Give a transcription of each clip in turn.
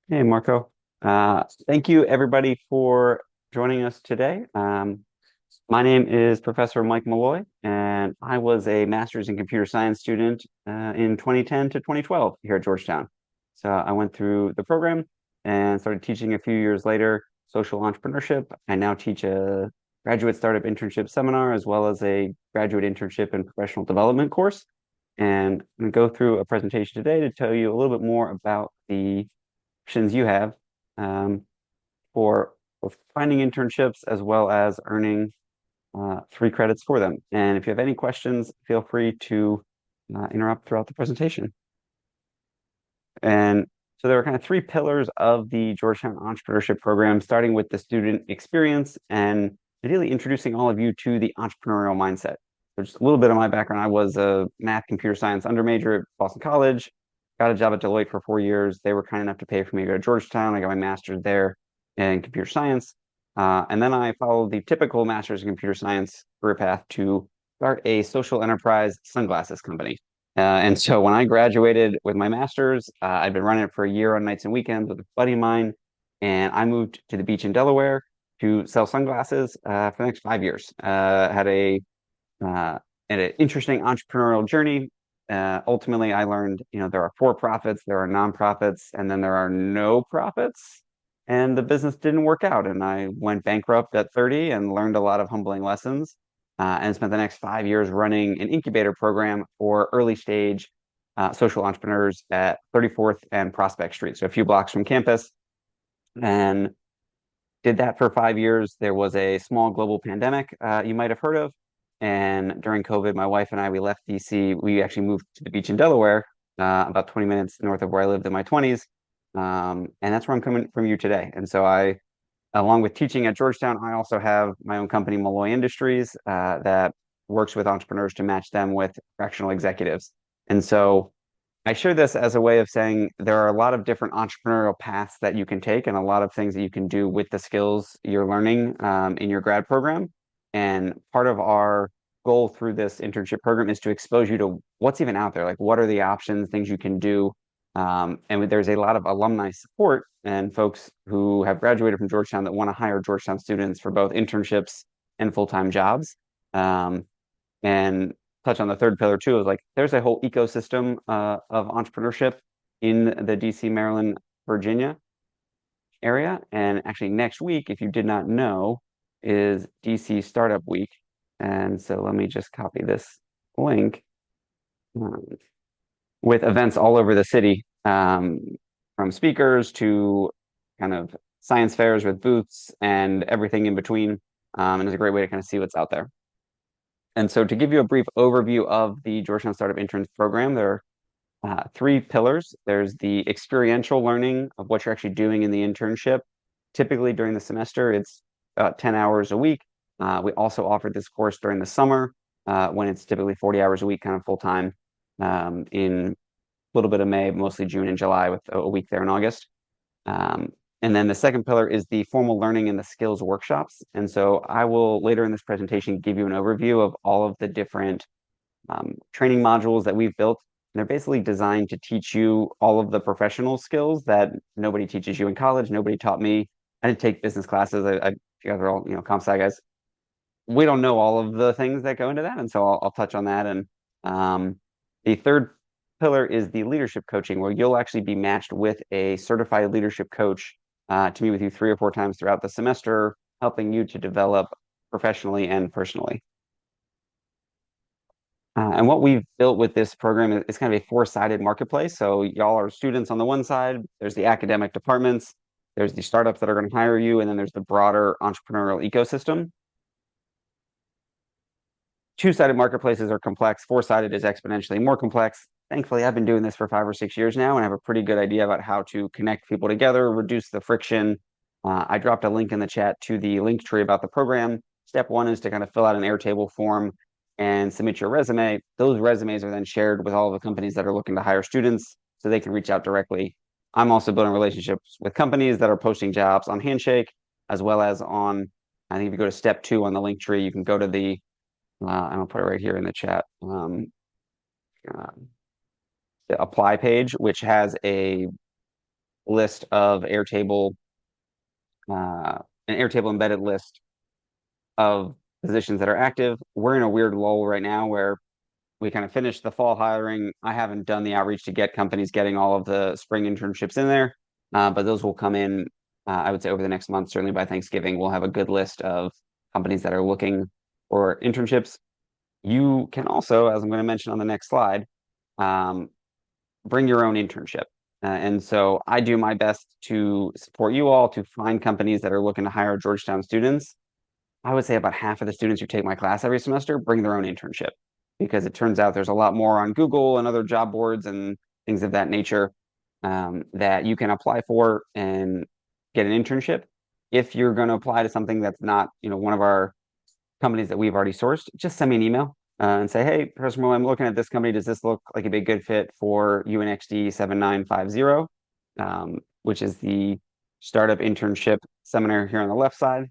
Hey, Marco. Thank you, everybody, for joining us today. My name is Professor Mike Malloy, and I was a master's in computer science student in 2010 to 2012 here at Georgetown. So I went through the program and started teaching a few years later social entrepreneurship. I now teach a graduate startup internship seminar as well as a graduate internship and professional development course. And I'm going to go through a presentation today to tell you a little bit more about the options you have um, for finding internships as well as earning free credits for them. And if you have any questions, feel free to interrupt throughout the presentation. And so there are kind of three pillars of the Georgetown Entrepreneurship Program, starting with the student experience and ideally introducing all of you to the entrepreneurial mindset. So just a little bit of my background. I was a math computer science undermajor at Boston College, got a job at Deloitte for 4 years. They were kind enough to pay for me to go to Georgetown. I got my master's there in computer science. And then I followed the typical master's in computer science career path to start a social enterprise sunglasses company. And so when I graduated with my master's, I'd been running it for a year on nights and weekends with a buddy of mine, and I moved to the beach in Delaware to sell sunglasses for the next 5 years. Uh, had an interesting entrepreneurial journey. Ultimately, I learned, there are for-profits, there are nonprofits, and then there are no profits. And the business didn't work out, and I went bankrupt at 30 and learned a lot of humbling lessons and spent the next 5 years running an incubator program for early stage social entrepreneurs at 34th and Prospect Street, so a few blocks from campus. And did that for 5 years. There was a small global pandemic you might have heard of. And during COVID, my wife and I, we left DC. We actually moved to the beach in Delaware, about 20 minutes north of where I lived in my 20s. And that's where I'm coming from you today. And so along with teaching at Georgetown, I also have my own company, Malloy Industries, that works with entrepreneurs to match them with fractional executives. And so I share this as a way of saying there are a lot of different entrepreneurial paths that you can take and a lot of things that you can do with the skills you're learning in your grad program. And part of our goal through this internship program is to expose you to what's even out there, like what are the options, things you can do. And there's a lot of alumni support and folks who have graduated from Georgetown that want to hire Georgetown students for both internships and full-time jobs. Um, and touch on the third pillar too, is like there's a whole ecosystem of entrepreneurship in the DC, Maryland, Virginia area. And actually, next week, if you did not know, is DC Startup Week. And so let me just copy this link um, with events all over the city, from speakers to kind of science fairs with booths and everything in between. And it's a great way to kind of see what's out there. And so to give you a brief overview of the Georgetown Startup Interns program, there are three pillars. There's the experiential learning of what you're actually doing in the internship. Typically during the semester, it's about 10 hours a week. We also offer this course during the summer when it's typically 40 hours a week, kind of full time in a little bit of May, mostly June and July with a week there in August. Um, and then the second pillar is the formal learning and the skills workshops. And so I will later in this presentation give you an overview of all of the different training modules that we've built. And they're basically designed to teach you all of the professional skills that nobody teaches you in college. Nobody taught me. I didn't take business classes. You guys are all, comp sci guys. We don't know all of the things that go into that. And so I'll touch on that. And the third pillar is the leadership coaching, where you'll actually be matched with a certified leadership coach to meet with you 3 or 4 times throughout the semester, helping you to develop professionally and personally. And what we've built with this program is kind of a four-sided marketplace. So y'all are students on the one side, there's the academic departments, there's the startups that are going to hire you, and then there's the broader entrepreneurial ecosystem. Two-sided marketplaces are complex. Four-sided is exponentially more complex. Thankfully, I've been doing this for 5 or 6 years now and I have a pretty good idea about how to connect people together, reduce the friction. I dropped a link in the chat to the link tree about the program. Step one is to kind of fill out an Airtable form and submit your resume. Those resumes are then shared with all of the companies that are looking to hire students so they can reach out directly. I'm also building relationships with companies that are posting jobs on Handshake, as well as on, I think if you go to step two on the link tree, you can go to and I'll put it right here in the chat, uh, the apply page, which has a list of Airtable, an Airtable embedded list of positions that are active. We're in a weird lull right now where we kind of finished the fall hiring. I haven't done the outreach to get companies getting all of the spring internships in there, but those will come in, I would say, over the next month. Certainly by Thanksgiving, we'll have a good list of companies that are looking for internships. You can also, as I'm going to mention on the next slide, um, bring your own internship. And so I do my best to support you all to find companies that are looking to hire Georgetown students. I would say about half of the students who take my class every semester bring their own internship because it turns out there's a lot more on Google and other job boards and things of that nature that you can apply for and get an internship. If you're going to apply to something that's not, one of our companies that we've already sourced, just send me an email and say, hey, Professor Malloy, I'm looking at this company. Does this look like it'd be a good fit for UNXD 7950, which is the startup internship seminar here on the left side?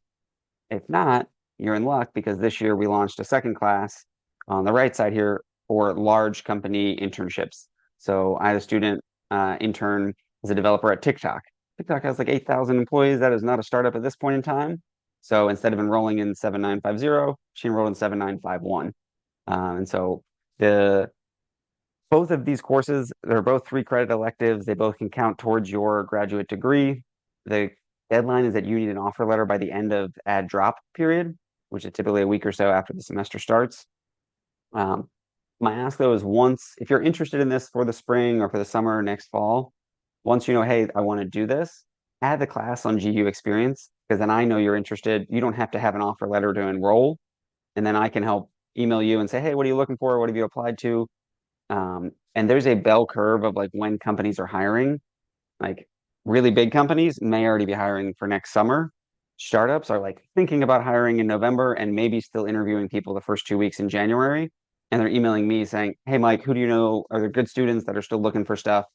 If not, you're in luck because this year we launched a second class on the right side here for large company internships. So I had a student intern as a developer at TikTok. TikTok has like 8,000 employees. That is not a startup at this point in time. So instead of enrolling in 7950, she enrolled in 7951. And so the both of these courses, they're both 3 credit electives. They both can count towards your graduate degree. The deadline is that you need an offer letter by the end of add drop period, which is typically a week or so after the semester starts. My ask though is if you're interested in this for the spring or for the summer or next fall, once you know, hey, I want to do this, add the class on GU Experience because then I know you're interested. You don't have to have an offer letter to enroll. And then I can help email you and say, hey, what are you looking for? What have you applied to? And there's a bell curve of like when companies are hiring. Like really big companies may already be hiring for next summer. Startups are like thinking about hiring in November and maybe still interviewing people the first 2 weeks in January. And they're emailing me saying, hey, Mike, who do you know? Are there good students that are still looking for stuff?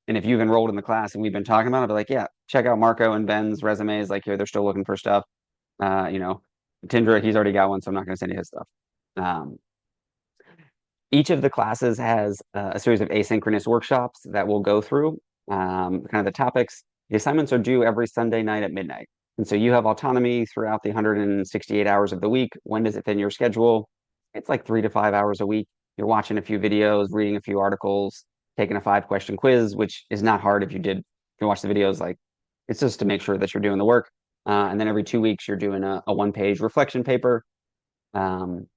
And if you've enrolled in the class and we've been talking about it, I'll be like, yeah, check out Marco and Ben's resumes. Like here, they're still looking for stuff. You know, Tindra, he's already got one, so I'm not going to send you his stuff. Each of the classes has a series of asynchronous workshops that we'll go through, kind of the topics. The assignments are due every Sunday night at midnight. And so you have autonomy throughout the 168 hours of the week. When does it fit in your schedule? It's like 3 to 5 hours a week. You're watching a few videos, reading a few articles, taking a 5-question quiz, which is not hard if you watch the videos, like it's just to make sure that you're doing the work. And then every 2 weeks, you're doing a 1-page reflection paper. And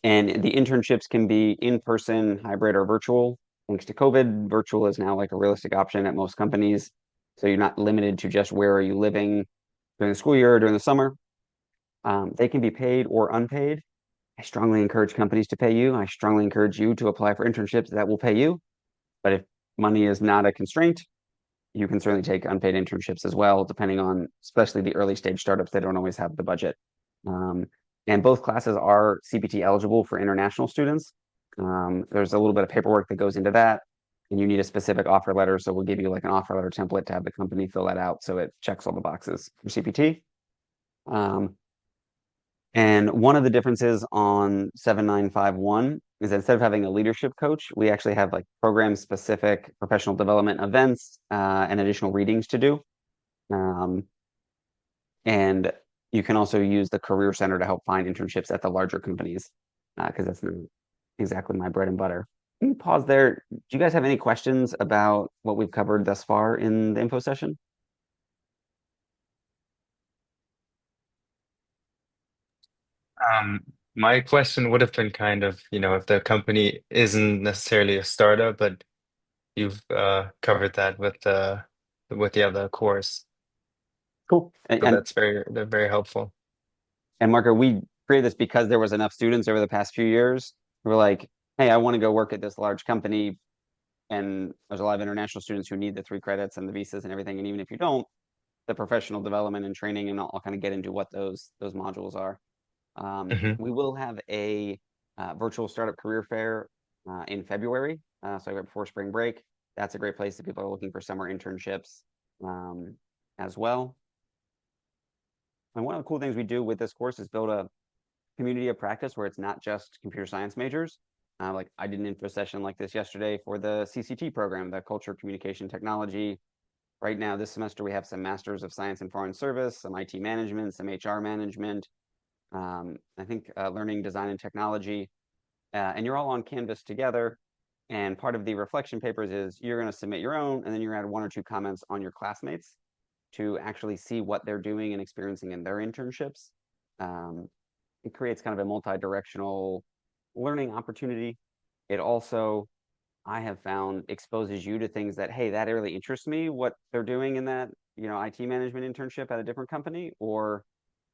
the internships can be in person, hybrid, or virtual. Thanks to COVID, virtual is now like a realistic option at most companies. So you're not limited to just where are you living during the school year or during the summer. They can be paid or unpaid. I strongly encourage companies to pay you. I strongly encourage you to apply for internships that will pay you. But if money is not a constraint, you can certainly take unpaid internships as well, depending on especially the early stage startups that don't always have the budget. Um, and both classes are CPT eligible for international students. There's a little bit of paperwork that goes into that, and you need a specific offer letter. So we'll give you like an offer letter template to have the company fill that out so it checks all the boxes for CPT. And one of the differences on 7951 is that instead of having a leadership coach, we actually have like program specific professional development events and additional readings to do. And you can also use the Career Center to help find internships at the larger companies because that's exactly my bread and butter. Let me pause there. Do you guys have any questions about what we've covered thus far in the info session? My question would have been kind of, if the company isn't necessarily a startup, but you've covered that with the other course. Cool. So they're very helpful. And Marco, we created this because there was enough students over the past few years. We're like, hey, I want to go work at this large company. And there's a lot of international students who need the 3 credits and the visas and everything. And even if you don't, the professional development and training, and I'll kind of get into what those modules are. Hmm. We will have a virtual startup career fair in February, so right before spring break. That's a great place if people are looking for summer internships as well. And one of the cool things we do with this course is build a community of practice where it's not just computer science majors. Like I did an info session like this yesterday for the CCT program, the Culture, Communication, Technology. Right now, this semester, we have some Masters of Science in Foreign Service, some IT management, some HR management, I think learning design and technology, and you're all on Canvas together. And part of the reflection papers is you're going to submit your own, and then you're going to add one or two comments on your classmates to actually see what they're doing and experiencing in their internships. Um, it creates kind of a multi-directional learning opportunity. It also, I have found, exposes you to things that, hey, that really interests me, what they're doing in that, IT management internship at a different company, or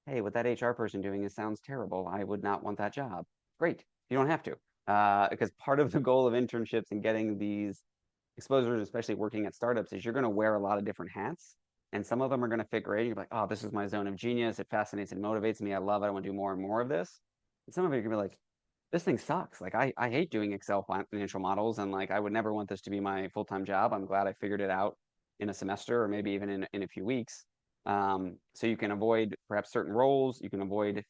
hey, what that HR person doing is sounds terrible. I would not want that job. Great. You don't have to. Because part of the goal of internships and getting these exposures, especially working at startups, is you're going to wear a lot of different hats. And some of them are going to fit great. You're like, oh, this is my zone of genius. It fascinates and motivates me. I love it. I want to do more and more of this. And some of it, you're going to be like, this thing sucks. Like, I hate doing Excel financial models. And like, I would never want this to be my full time job. I'm glad I figured it out in a semester or maybe even in a few weeks. So you can avoid perhaps certain roles, you can avoid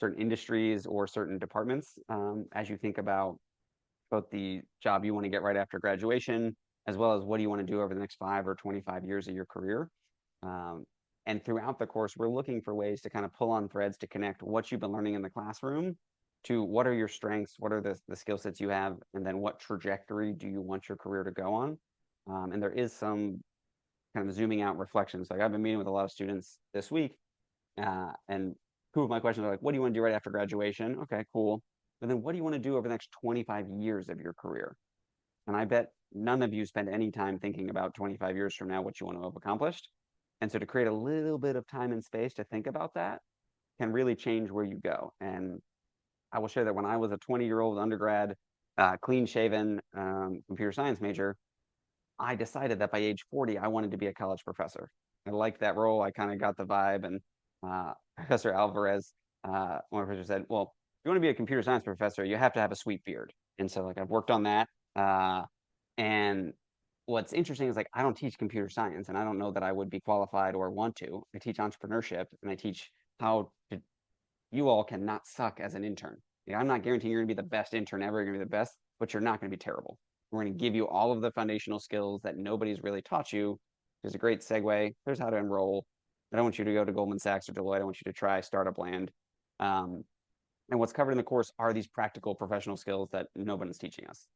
certain industries or certain departments as you think about both the job you want to get right after graduation, as well as what do you want to do over the next 5 or 25 years of your career. Um, and throughout the course, we're looking for ways to kind of pull on threads to connect what you've been learning in the classroom to what are your strengths, what are the skill sets you have, and then what trajectory do you want your career to go on. And there is some kind of zooming out reflections. Like I've been meeting with a lot of students this week, and two of my questions are like, what do you want to do right after graduation? Okay, cool. But then what do you want to do over the next 25 years of your career? And I bet none of you spend any time thinking about 25 years from now what you want to have accomplished. And so to create a little bit of time and space to think about that can really change where you go. And I will share that when I was a 20-year-old undergrad, clean shaven computer science major, I decided that by age 40, I wanted to be a college professor. I liked that role. I kind of got the vibe. And Professor Alvarez, one professor said, well, if you want to be a computer science professor, you have to have a sweet beard. And so like I've worked on that. And what's interesting is like I don't teach computer science and I don't know that I would be qualified or want to. I teach entrepreneurship and I teach how to, you all cannot suck as an intern. I'm not guaranteeing you're going to be the best intern ever, you're going to be the best, but you're not going to be terrible. We're going to give you all of the foundational skills that nobody's really taught you. There's a great segue. There's how to enroll. I don't want you to go to Goldman Sachs or Deloitte. I want you to try startup land. Um, and what's covered in the course are these practical professional skills that nobody's teaching us.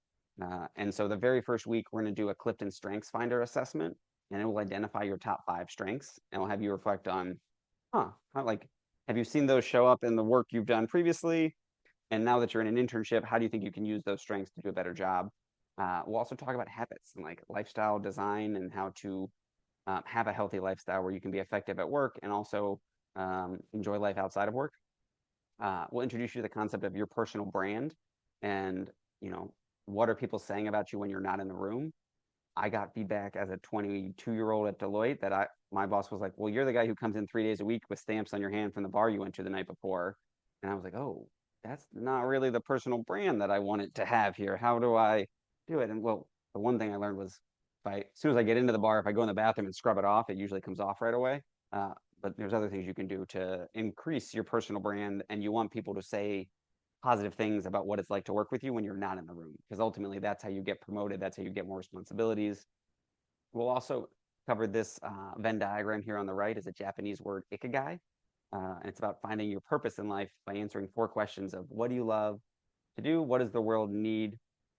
And so the very first week, we're going to do a Clifton Strengths Finder assessment, and it will identify your top 5 strengths, and we'll have you reflect on, like, have you seen those show up in the work you've done previously? And now that you're in an internship, how do you think you can use those strengths to do a better job? We'll also talk about habits and like lifestyle design and how to have a healthy lifestyle where you can be effective at work and also enjoy life outside of work. We'll introduce you to the concept of your personal brand and, what are people saying about you when you're not in the room? I got feedback as a 22-year-old at Deloitte that my boss was like, well, you're the guy who comes in 3 days a week with stamps on your hand from the bar you went to the night before. And I was like, oh, that's not really the personal brand that I wanted to have here. How do I do it? And well, the one thing I learned was as soon as I get into the bar, if I go in the bathroom and scrub it off, it usually comes off right away. But there's other things you can do to increase your personal brand, and you want people to say positive things about what it's like to work with you when you're not in the room, because ultimately that's how you get promoted. That's how you get more responsibilities. We'll also cover this Venn diagram here on the right is a Japanese word, ikigai. And it's about finding your purpose in life by answering 4 questions of what do you love to do? What does the world need?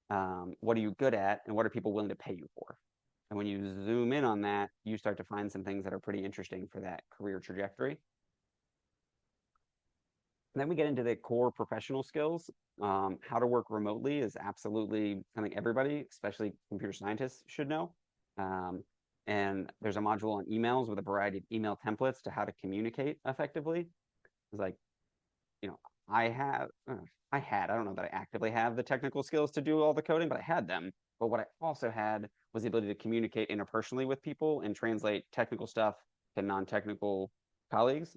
What are you good at? And what are people willing to pay you for? And when you zoom in on that, you start to find some things that are pretty interesting for that career trajectory. And then we get into the core professional skills. How to work remotely is absolutely something everybody, especially computer scientists, should know. Um, and there's a module on emails with a variety of email templates to how to communicate effectively. It's like, you know, I don't know that I actively have the technical skills to do all the coding, but I had them. But what I also had was the ability to communicate interpersonally with people and translate technical stuff to non-technical colleagues.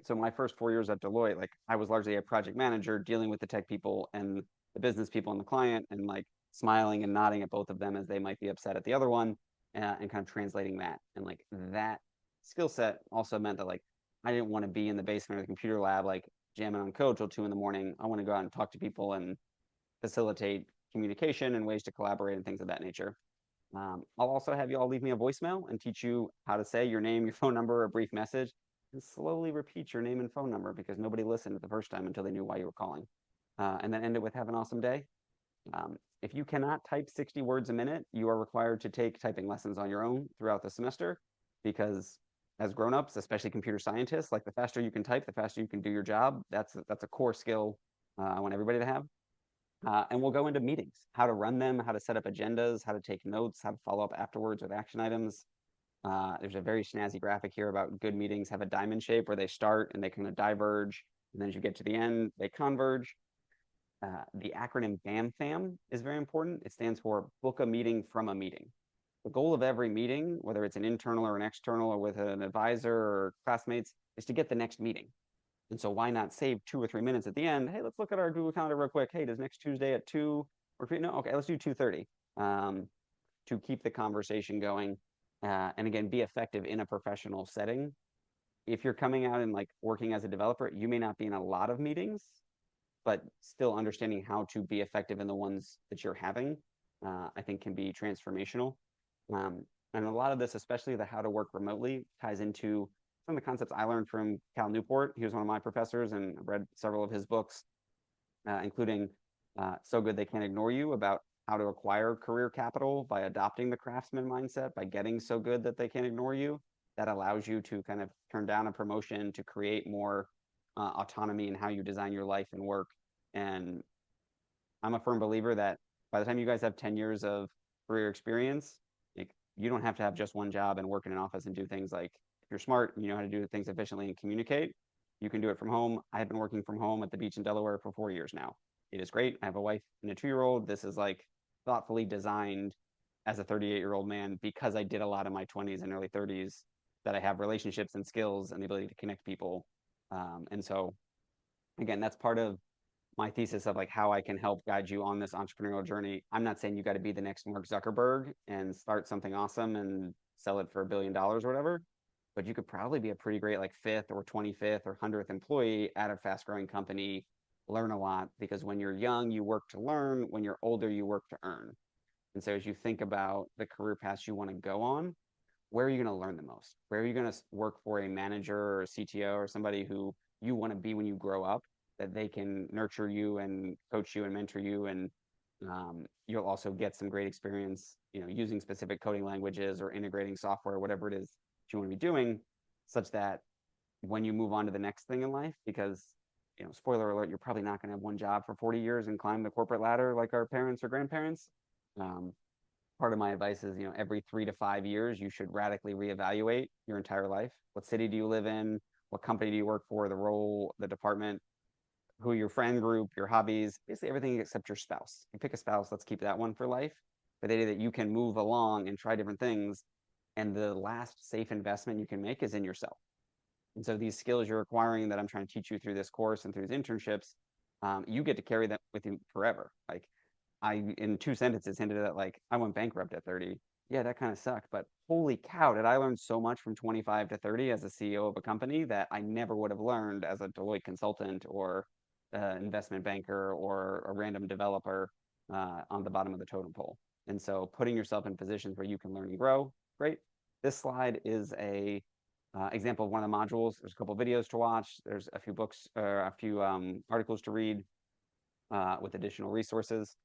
So my first 4 years at Deloitte, like I was largely a project manager dealing with the tech people and the business people and the client and like smiling and nodding at both of them as they might be upset at the other one and kind of translating that. And like that skill set also meant that like I didn't want to be in the basement of the computer lab, like jamming on code till 2 in the morning. I want to go out and talk to people and facilitate communication and ways to collaborate and things of that nature. I'll also have you all leave me a voicemail and teach you how to say your name, your phone number, a brief message, and slowly repeat your name and phone number because nobody listened the first time until they knew why you were calling. And then end it with have an awesome day. If you cannot type 60 words a minute, you are required to take typing lessons on your own throughout the semester because as grown-ups, especially computer scientists, like the faster you can type, the faster you can do your job. That's a core skill I want everybody to have. And we'll go into meetings, how to run them, how to set up agendas, how to take notes, how to follow up afterwards with action items. There's a very snazzy graphic here about good meetings have a diamond shape where they start and they kind of diverge. And then as you get to the end, they converge. The acronym BAMFAM is very important. It stands for book a meeting from a meeting. The goal of every meeting, whether it's an internal or an external or with an advisor or classmates, is to get the next meeting. And so why not save 2 or 3 minutes at the end? Hey, let's look at our Google Calendar real quick. Hey, does next Tuesday at 2 or no? Okay, let's do 2:30 to keep the conversation going. And again, be effective in a professional setting. If you're coming out and like working as a developer, you may not be in a lot of meetings, but still understanding how to be effective in the ones that you're having, I think can be transformational. And a lot of this, especially the how to work remotely, ties into some of the concepts I learned from Cal Newport. He was one of my professors, and I've read several of his books, including So Good They Can't Ignore You, about how to acquire career capital by adopting the craftsman mindset, by getting so good that they can't ignore you. That allows you to kind of turn down a promotion to create more autonomy in how you design your life and work. And I'm a firm believer that by the time you guys have 10 years of career experience, like you don't have to have just one job and work in an office and do things like if you're smart and you know how to do things efficiently and communicate, you can do it from home. I have been working from home at the beach in Delaware for 4 years now. It is great. I have a wife and a 2-year-old. This is like thoughtfully designed as a 38-year-old man because I did a lot in my 20s and early 30s that I have relationships and skills and the ability to connect people. And so, again, that's part of my thesis of like how I can help guide you on this entrepreneurial journey. I'm not saying you got to be the next Mark Zuckerberg and start something awesome and sell it for $1 billion or whatever, but you could probably be a pretty great like fifth or 25th or 100th employee at a fast growing company, learn a lot because when you're young, you work to learn. When you're older, you work to earn. And so as you think about the career paths you want to go on, where are you going to learn the most? Where are you going to work for a manager or a CTO or somebody who you want to be when you grow up, that they can nurture you and coach you and mentor you, and you'll also get some great experience, using specific coding languages or integrating software, whatever it is that you want to be doing, such that when you move on to the next thing in life, because spoiler alert, you're probably not going to have one job for 40 years and climb the corporate ladder like our parents or grandparents. Um, Part of my advice is, every 3 to 5 years, you should radically reevaluate your entire life. What city do you live in? What company do you work for? The role, the department, who your friend group, your hobbies, basically everything except your spouse. You pick a spouse, let's keep that one for life. But the idea that you can move along and try different things, and the last safe investment you can make is in yourself. And so these skills you're acquiring that I'm trying to teach you through this course and through these internships, you get to carry them with you forever. Like I, in 2 sentences, hinted at like I went bankrupt at 30. Yeah, that kind of sucked, but holy cow, did I learn so much from 25 to 30 as a CEO of a company that I never would have learned as a Deloitte consultant or investment banker or a random developer on the bottom of the totem pole. And so putting yourself in positions where you can learn and grow, great. This slide is a example of one of the modules. There's a couple of videos to watch. There's a few books or a few articles to read with additional resources.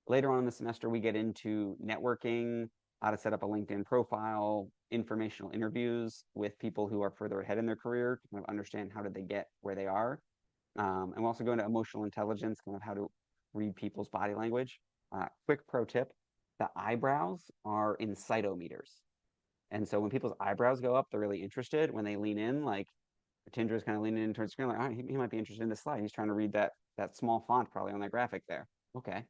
Later on in the semester, we get into networking, how to set up a LinkedIn profile, informational interviews with people who are further ahead in their career to kind of understand how did they get where they are. And we'll also go into emotional intelligence, kind of how to read people's body language. Quick pro tip, the eyebrows are in cytometers. And so when people's eyebrows go up, they're really interested. When they lean in, like Tinder is kind of leaning in towards the screen, like, oh, he might be interested in this slide. He's trying to read that small font probably on that graphic there. Okay,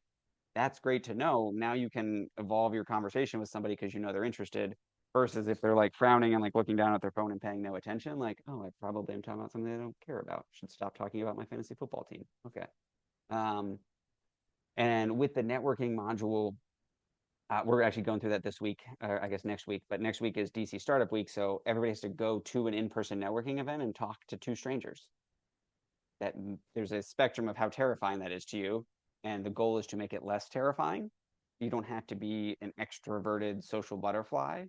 that's great to know. Now you can evolve your conversation with somebody because you know they're interested versus if they're like frowning and like looking down at their phone and paying no attention, like, oh, I probably am talking about something they don't care about. Should stop talking about my fantasy football team. Okay. Um, and with the networking module, we're actually going through that this week, or I guess next week, but next week is DC Startup Week. So everybody has to go to an in-person networking event and talk to two strangers. That there's a spectrum of how terrifying that is to you. And the goal is to make it less terrifying. you don't have to be an extroverted social butterfly,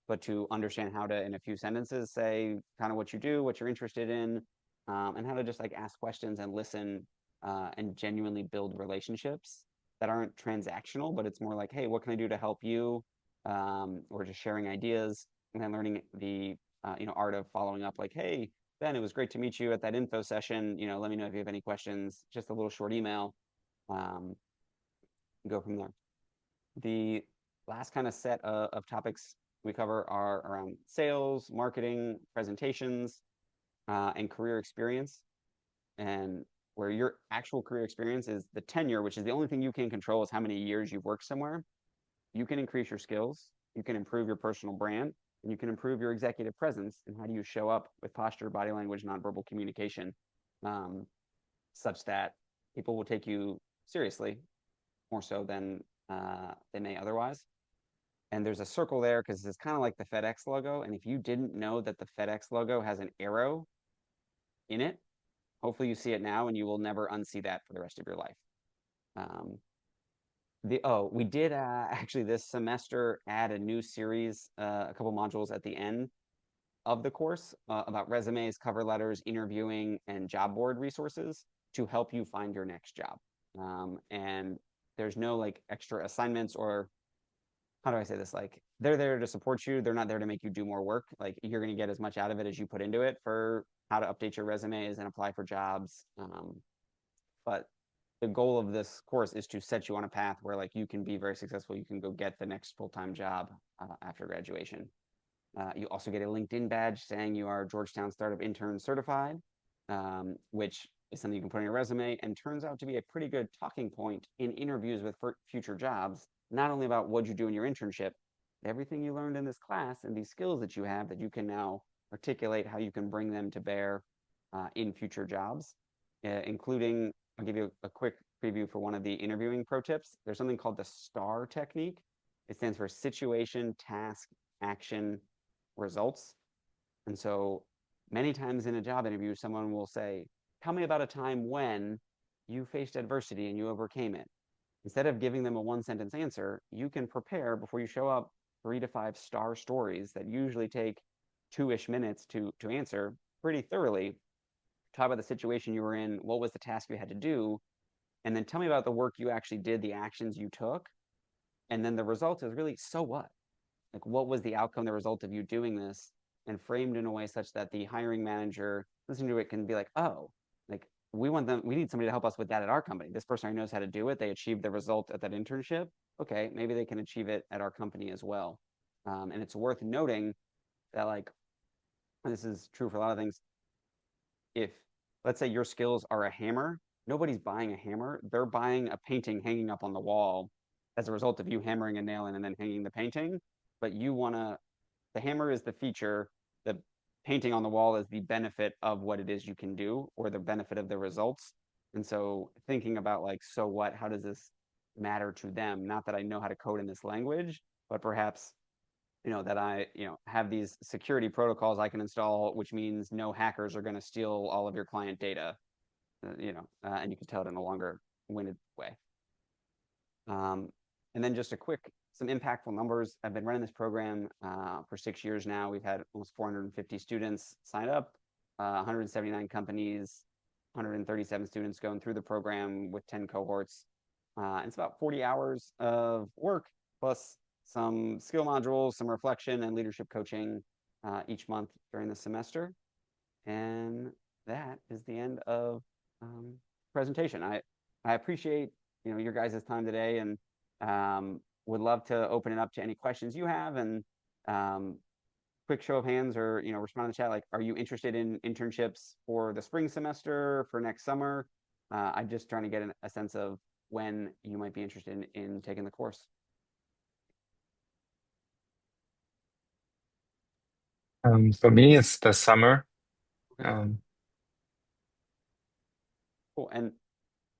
but to understand how to, in a few sentences, say kind of what you do, what you're interested in, and how to just like ask questions and listen and genuinely build relationships that aren't transactional, but it's more like, hey, what can I do to help you? Or just sharing ideas and then learning the art of following up, like, hey, Ben, it was great to meet you at that info session. Let me know if you have any questions. Just a little short email. Um, go from there. The last kind of set of topics we cover are around sales, marketing, presentations, and career experience. And where your actual career experience is the tenure, which is the only thing you can control, is how many years you've worked somewhere. You can increase your skills, you can improve your personal brand, and you can improve your executive presence. And how do you show up with posture, body language, nonverbal communication, um, such that people will take you seriously more so than they may otherwise. And there's a circle there because it's kind of like the FedEx logo. And if you didn't know that the FedEx logo has an arrow in it, hopefully you see it now and you will never unsee that for the rest of your life. Um, we did actually this semester add a new series, a couple modules at the end of the course about resumes, cover letters, interviewing, and job board resources to help you find your next job. And there's no like extra assignments, or how do I say this? Like, they're there to support you. They're not there to make you do more work. Like, you're going to get as much out of it as you put into it for how to update your resumes and apply for jobs. But the goal of this course is to set you on a path where like you can be very successful. You can go get the next full-time job after graduation. You also get a LinkedIn badge saying you are Georgetown Startup Intern Certified, which is something you can put on your resume and turns out to be a pretty good talking point in interviews with future jobs, not only about what you do in your internship, everything you learned in this class and these skills that you have that you can now articulate how you can bring them to bear in future jobs, including, I'll give you a quick preview for one of the interviewing pro tips. There's something called the STAR technique. It stands for situation, task, action, results. And so many times in a job interview, someone will say, tell me about a time when you faced adversity and you overcame it. Instead of giving them a one sentence answer, you can prepare before you show up 3 to 5 star stories that usually take 2-ish minutes to answer pretty thoroughly. Talk about the situation you were in, what was the task you had to do, and then tell me about the work you actually did, the actions you took. And then the result is really, so what? Like, what was the outcome, the result of you doing this, and framed in a way such that the hiring manager listening to it can be like, oh, like we need somebody to help us with that at our company. This person already knows how to do it. They achieved the result at that internship. Okay, maybe they can achieve it at our company as well. And it's worth noting that, like, this is true for a lot of things. If, let's say, your skills are a hammer, nobody's buying a hammer. They're buying a painting hanging up on the wall as a result of you hammering a nail in and then hanging the painting. But the hammer is the feature, the painting on the wall is the benefit of what it is you can do, or the benefit of the results. And so thinking about like, so what, how does this matter to them? Not that I know how to code in this language, but perhaps that I have these security protocols I can install, which means no hackers are going to steal all of your client data. And you can tell it in a longer winded way. And then just some impactful numbers. I've been running this program for 6 years now. We've had almost 450 students sign up, 179 companies, 137 students going through the program with 10 cohorts. And it's about 40 hours of work plus some skill modules, some reflection, and leadership coaching each month during the semester. And that is the end of presentation. I appreciate your guys' time today, and would love to open it up to any questions you have. And quick show of hands, or respond in the chat. Like, are you interested in internships for the spring semester, for next summer? I'm just trying to get a sense of when you might be interested in taking the course. For me, it's the summer. Okay, Um, cool. And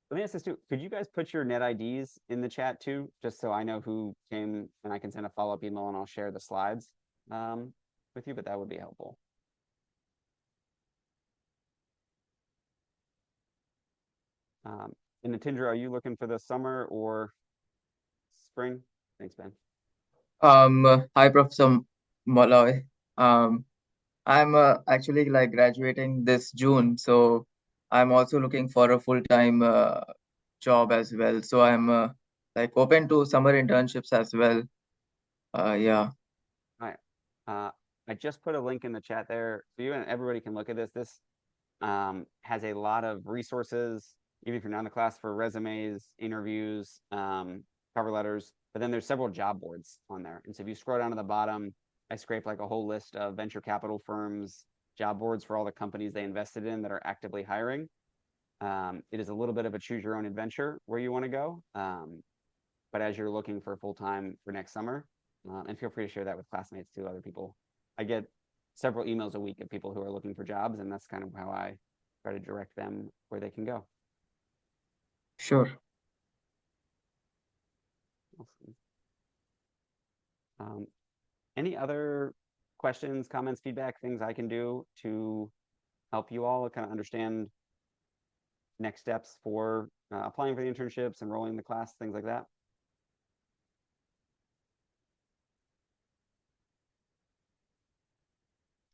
let me ask this too. Could you guys put your net IDs in the chat too, just so I know who came and I can send a follow-up email and I'll share the slides with you, but that would be helpful. And Natindra, are you looking for the summer or spring? Thanks, Ben. Hi, Professor Malloy. Um, I'm actually like graduating this June, so I'm also looking for a full-time job as well. So I'm like open to summer internships as well. Yeah, All right. Uh, I just put a link in the chat there so you and everybody can look at this. This has a lot of resources, even if you're not in the class, for resumes, interviews, cover letters. But then there's several job boards on there. And so if you scroll down to the bottom, I scrape like a whole list of venture capital firms, job boards for all the companies they invested in that are actively hiring. It is a little bit of a choose your own adventure where you want to go. But as you're looking for full time for next summer, and feel free to share that with classmates too, other people. I get several emails a week of people who are looking for jobs, and that's kind of how I try to direct them where they can go. sure. Awesome. Um, any other questions, comments, feedback, things I can do to help you all kind of understand next steps for applying for the internships, enrolling in the class, things like that?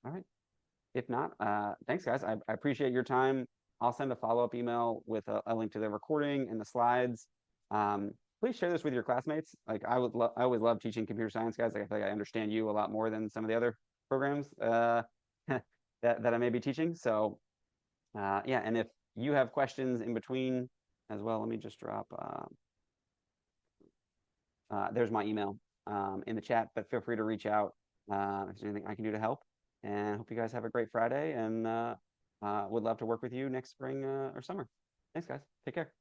All right. If not, thanks, guys. I appreciate your time. I'll send a follow-up email with a link to the recording and the slides. Please share this with your classmates. Like I always love teaching computer science, guys. Like I feel like I understand you a lot more than some of the other programs that I may be teaching. So yeah, and if you have questions in between as well, let me just drop. There's my email in the chat, but feel free to reach out if there's anything I can do to help. And hope you guys have a great Friday and would love to work with you next spring or summer. Thanks, guys. Take care.